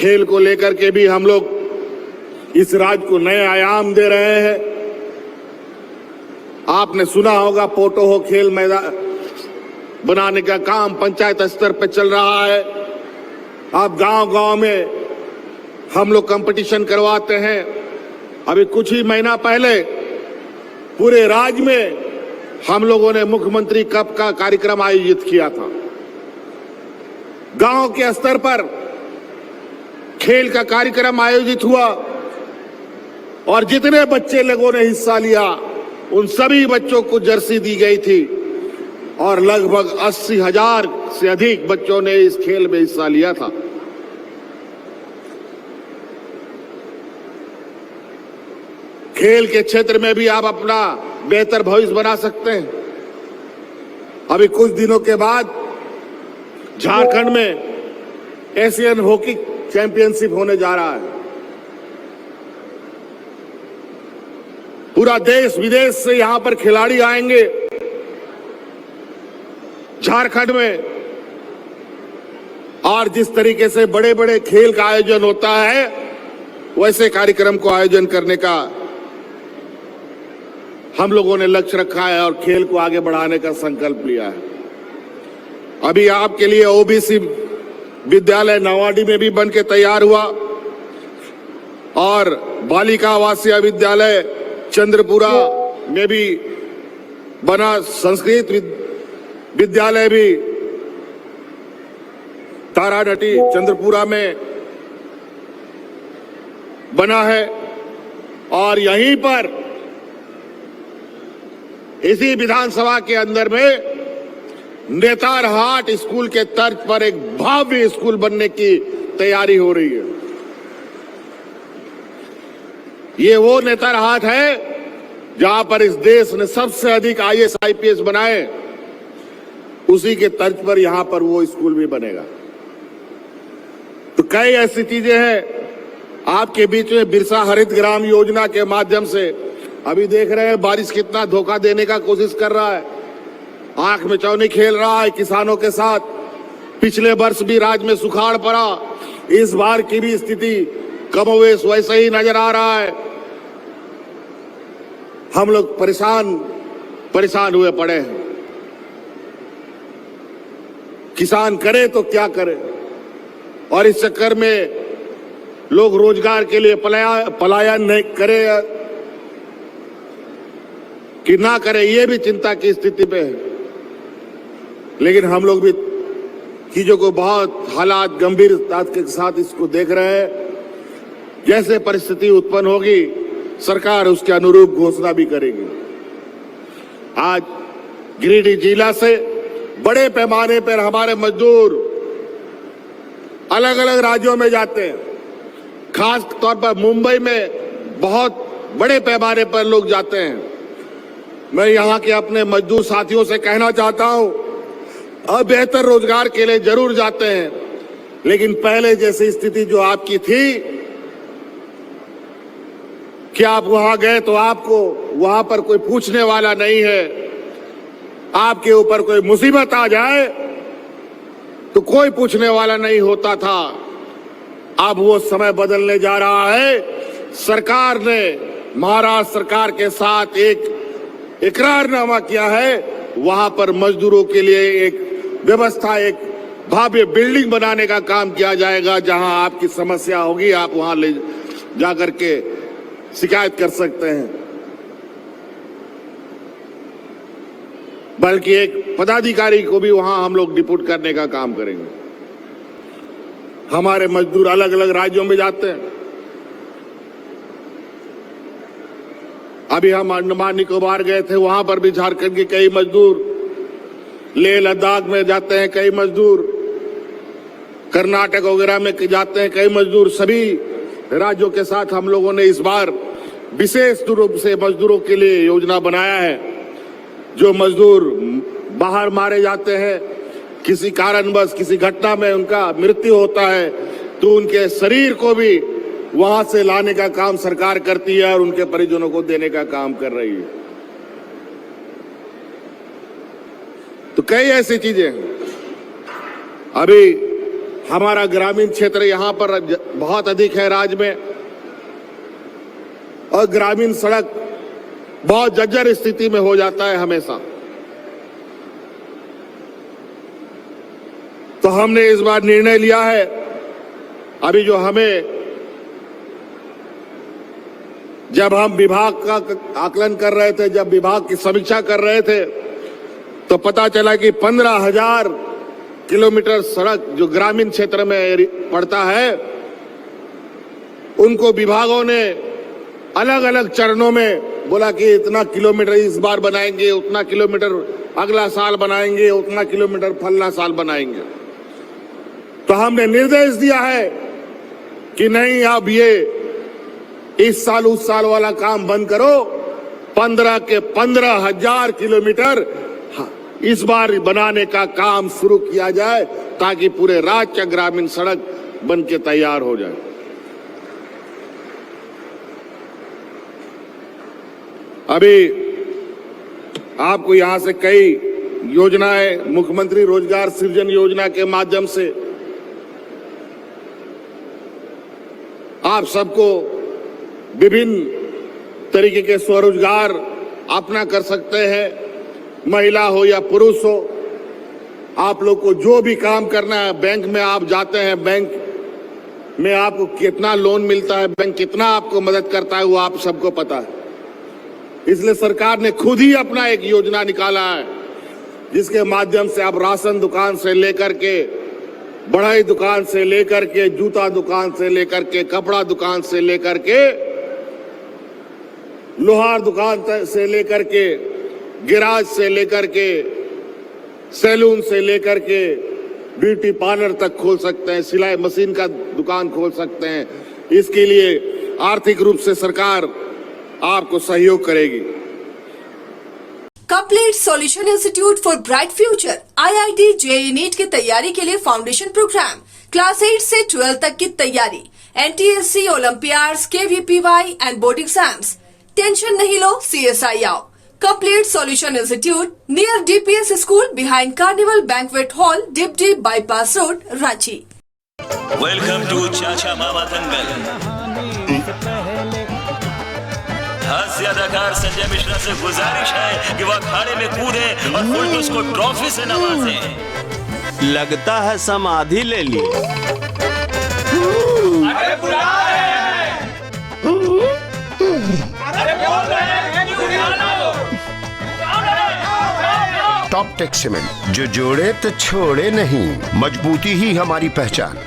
खेल को लेकर के भी हम लोग इस राज्य को नए आयाम दे रहे हैं। आपने सुना होगा पोटो खेल मैदान बनाने का काम पंचायत स्तर पर चल रहा है। अब गांव-गांव में हम लोग कंपटीशन करवाते हैं। अभी कुछ ही महीना पहले पूरे राज्य में हम लोगों ने मुख्यमंत्री कप का कार्यक्रम आयोजित किया था। गांव के स्तर पर खेल का कार्यक्रम आयोजित हुआ और जितने बच्चे लोगों ने हिस्सा लिया उन सभी बच्चों को जर्सी दी गई थी और लगभग 80,000 से अधिक बच्चों ने इस खेल में हिस्सा लिया था। खेल के क्षेत्र में भी आप अपना बेहतर भविष्य बना सकते हैं। अभी कुछ दिनों के बाद झारखंड में एशियन हॉकी चैंपियनशिप होने जा रहा है। पूरा देश विदेश से यहां पर खिलाड़ी आएंगे झारखंड में, और जिस तरीके से बड़े बड़े खेल का आयोजन होता है वैसे कार्यक्रम को आयोजन करने का हम लोगों ने लक्ष्य रखा है और खेल को आगे बढ़ाने का संकल्प लिया है। अभी आपके लिए ओबीसी विद्यालय नवाडी में भी बन के तैयार हुआ और बालिका आवासीय विद्यालय चंद्रपुरा में भी बना। संस्कृत विद्यालय भी तारानटी चंद्रपुरा में बना है और यहीं पर इसी विधानसभा के अंदर में नेतारहाट स्कूल के तर्ज पर एक भव्य स्कूल बनने की तैयारी हो रही है। ये वो नेतारहाट है जहां पर इस देश ने सबसे अधिक आईएएस आईपीएस बनाए, उसी के तर्ज पर यहां पर वो स्कूल भी बनेगा। तो कई ऐसी चीजें हैं आपके बीच में। बिरसा हरित ग्राम योजना के माध्यम से अभी देख रहे हैं बारिश कितना धोखा देने का कोशिश कर रहा है, आंख में चौनी खेल रहा है किसानों के साथ। पिछले वर्ष भी राज्य में सुखाड़ पड़ा, इस बार की भी स्थिति कमोवेश वैसे ही नजर आ रहा है। हम लोग परेशान हुए पड़े हैं। किसान करे तो क्या करे, और इस चक्कर में लोग रोजगार के लिए पलायन नहीं करे कि ना करे, ये भी चिंता की स्थिति पे है। लेकिन हम लोग भी चीजों को बहुत हालात गंभीरता के साथ इसको देख रहे हैं। जैसे परिस्थिति उत्पन्न होगी सरकार उसके अनुरूप घोषणा भी करेगी। आज गिरिडीह जिला से बड़े पैमाने पर हमारे मजदूर अलग अलग राज्यों में जाते हैं। खास तौर पर मुंबई में बहुत बड़े पैमाने पर लोग जाते हैं। मैं यहां के अपने मजदूर साथियों से कहना चाहता हूं, अब बेहतर रोजगार के लिए जरूर जाते हैं, लेकिन पहले जैसी स्थिति जो आपकी थी कि आप वहां गए तो आपको वहां पर कोई पूछने वाला नहीं है, आपके ऊपर कोई मुसीबत आ जाए तो कोई पूछने वाला नहीं होता था। अब वो समय बदलने जा रहा है। सरकार ने महाराष्ट्र सरकार के साथ एक इकरारनामा किया है, वहां पर मजदूरों के लिए एक व्यवस्था, एक भव्य बिल्डिंग बनाने का काम किया जाएगा। जहां आपकी समस्या होगी आप वहां ले जाकर के शिकायत कर सकते हैं। बल्कि एक पदाधिकारी को भी वहां हम लोग डिप्यूट करने का काम करेंगे। हमारे मजदूर अलग अलग राज्यों में जाते हैं। अभी हम अंडमान निकोबार गए थे, वहां पर भी झारखंड के कई मजदूर, लेह लद्दाख में जाते हैं कई मजदूर, कर्नाटक वगैरह में जाते हैं कई मजदूर। सभी राज्यों के साथ हम लोगों ने इस बार विशेष रूप से मजदूरों के लिए योजना बनाया है। जो मजदूर बाहर मारे जाते हैं, किसी कारणवश किसी घटना में उनका मृत्यु होता है, तो उनके शरीर को भी वहां से लाने का काम सरकार करती है और उनके परिजनों को देने का काम कर रही है। तो कई ऐसी चीजें हैं। अभी हमारा ग्रामीण क्षेत्र यहाँ पर बहुत अधिक है राज्य में, और ग्रामीण सड़क बहुत जर्जर स्थिति में हो जाता है हमेशा। तो हमने इस बार निर्णय लिया है, अभी जो हमें, जब हम विभाग का आकलन कर रहे थे, जब विभाग की समीक्षा कर रहे थे, तो पता चला कि 15,000 किलोमीटर सड़क जो ग्रामीण क्षेत्र में पड़ता है, उनको विभागों ने अलग अलग चरणों में बोला कि इतना किलोमीटर इस बार बनाएंगे, उतना किलोमीटर अगला साल बनाएंगे, उतना किलोमीटर फलना साल बनाएंगे। तो हमने निर्देश दिया है कि नहीं, अब ये इस साल उस साल वाला काम बंद करो, 15 के 15,000 किलोमीटर इस बार बनाने का काम शुरू किया जाए, ताकि पूरे राज्य का ग्रामीण सड़क बन के तैयार हो जाए। अभी आपको यहां से कई योजनाएं, मुख्यमंत्री रोजगार सृजन योजना के माध्यम से आप सबको विभिन्न तरीके के स्वरोजगार अपना कर सकते हैं। महिला हो या पुरुष हो, आप लोग को जो भी काम करना है, बैंक में आप जाते हैं, बैंक में आपको कितना लोन मिलता है, बैंक कितना आपको मदद करता है, वो आप सबको पता है। इसलिए सरकार ने खुद ही अपना एक योजना निकाला है, जिसके माध्यम से आप राशन दुकान से लेकर के, बढ़ई दुकान से लेकर के, जूता दुकान से लेकर के, कपड़ा दुकान से लेकर के, लोहार दुकान से लेकर के, गैराज से लेकर के, सैलून से लेकर के, ब्यूटी पार्लर तक खोल सकते हैं, सिलाई मशीन का दुकान खोल सकते हैं। इसके लिए आर्थिक रूप से सरकार आपको सहयोग करेगी। Complete solution institute for bright future IIT JEE NEET की तैयारी के लिए फाउंडेशन प्रोग्राम, क्लास 8 से 12 तक की तैयारी, NTSC, olympiads, KVPY and board exams. Tension नहीं लो, CSI आओ। Complete solution institute near DPS school behind carnival banquet hall, डिपडी bypass road, Ranchi. Welcome to Chacha Mama दंगल। हास्य अदाकार संजय मिश्रा से गुजारिश है कि वह अखाड़े में कूदे और फुलटूस को ट्रॉफी से नवाजे। लगता है समाधि ले ली। अरे बुला रहे हैं। अरे बोल रहे हैं कि बुला लो। टॉप टेक सीमेंट, जो जोड़े तो छोड़े नहीं, मजबूती ही हमारी पहचान।